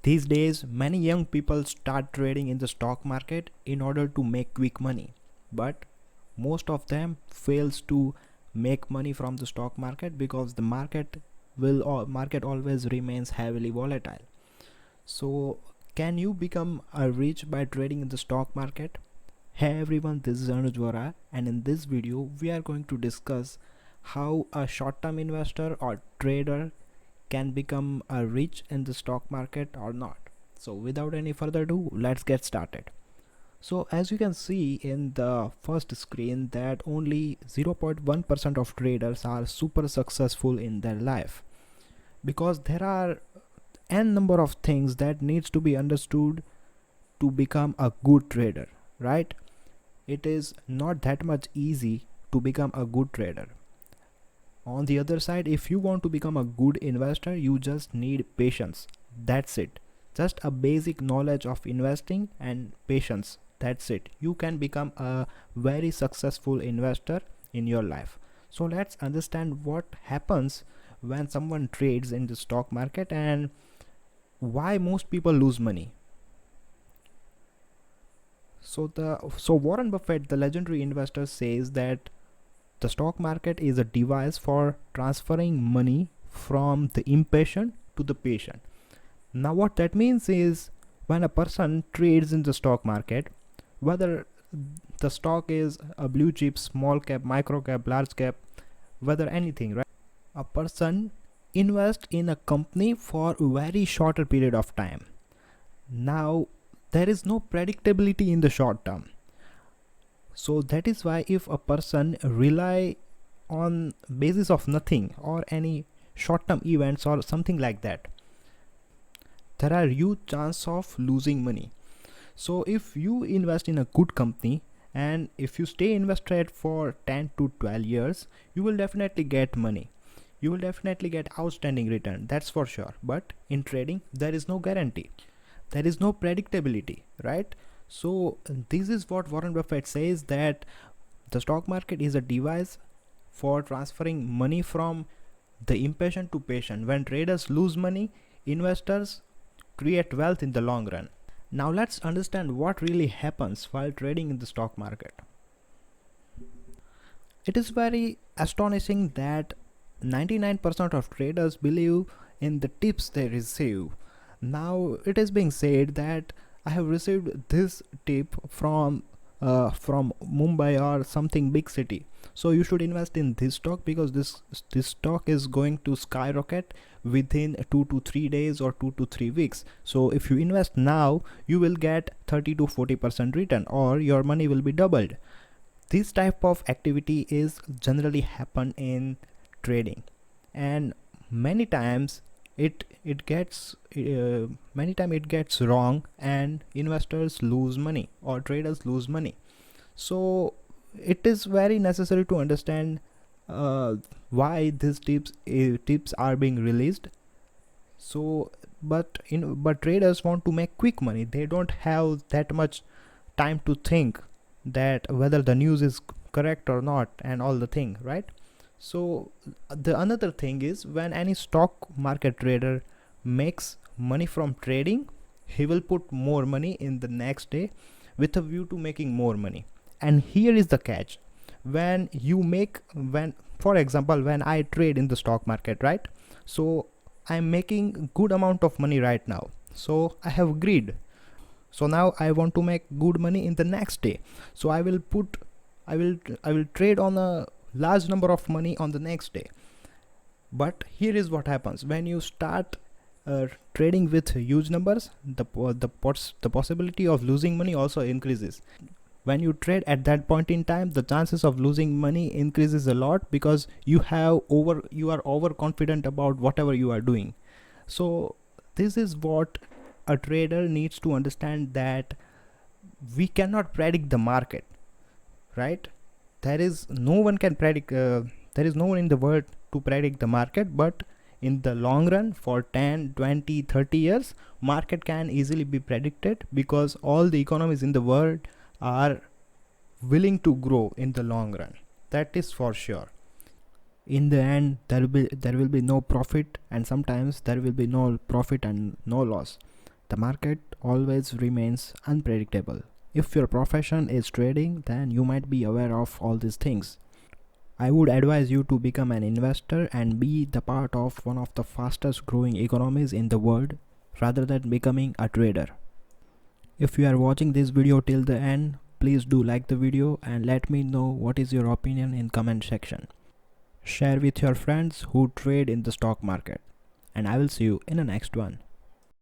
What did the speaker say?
These days, many young people start trading in the stock market in order to make quick money, but most of them fails to make money from the stock market because the market always remains heavily volatile. So, can you become a rich by trading in the stock market? Hey everyone, this is Anuj Vohra, and in this video, we are going to discuss how a short-term investor or trader can become a rich in the stock market or not. So without any further ado, let's get started. So as you can see in the first screen that only 0.1% of traders are super successful in their life, because there are n number of things that needs to be understood to become a good trader, right? It is not that much easy to become a good trader. On the other side, if you want to become a good investor, you just need patience. That's it. Just a basic knowledge of investing and patience. That's it. You can become a very successful investor in your life. So let's understand what happens when someone trades in the stock market and why most people lose money. So Warren Buffett, the legendary investor, says that the stock market is a device for transferring money from the impatient to the patient. Now, what that means is when a person trades in the stock market, whether the stock is a blue chip, small cap, micro cap, large cap, whether anything, right? A person invests in a company for a very shorter period of time. Now, there is no predictability in the short term. So that is why if a person rely on basis of nothing or any short-term events or something like that, there are huge chance of losing money. So if you invest in a good company and if you stay invested for 10 to 12 years, you will definitely get money. You will definitely get outstanding return, that's for sure. But in trading, there is no guarantee. There is no predictability, right? So this is what Warren Buffett says, that the stock market is a device for transferring money from the impatient to patient. When traders lose money, investors create wealth in the long run. Now let's understand what really happens while trading in the stock market. It is very astonishing that 99% of traders believe in the tips they receive. Now it is being said that I have received this tip from Mumbai or something big city. So you should invest in this stock because this stock is going to skyrocket within 2 to 3 days or 2 to 3 weeks. So if you invest now, you will get 30 to 40% return or your money will be doubled. This type of activity is generally happen in trading, and many times it gets wrong and investors lose money or traders lose money. So it is very necessary to understand why these tips are being released. So but traders want to make quick money. They don't have that much time to think that whether the news is correct or not and all the thing, right? So the another thing is, when any stock market trader makes money from trading, he will put more money in the next day with a view to making more money. And here is the catch. When for example, when I trade in the stock market, right? So I'm making good amount of money right now. So I have greed. So now I want to make good money in the next day. So I will trade on a large number of money on the next day. But here is what happens when you start trading with huge numbers. The possibility of losing money also increases. When you trade at that point in time, the chances of losing money increases a lot because you are overconfident about whatever you are doing. So this is what a trader needs to understand, that we cannot predict the market, right? There is no one in the world to predict the market, but in the long run, for 10, 20, 30 years, market can easily be predicted because all the economies in the world are willing to grow in the long run. That is for sure. In the end, there will be no profit, and sometimes there will be no profit and no loss. The market always remains unpredictable. If your profession is trading, then you might be aware of all these things. I would advise you to become an investor and be the part of one of the fastest growing economies in the world rather than becoming a trader. If you are watching this video till the end, please do like the video and let me know what is your opinion in comment section. Share with your friends who trade in the stock market, and I will see you in the next one.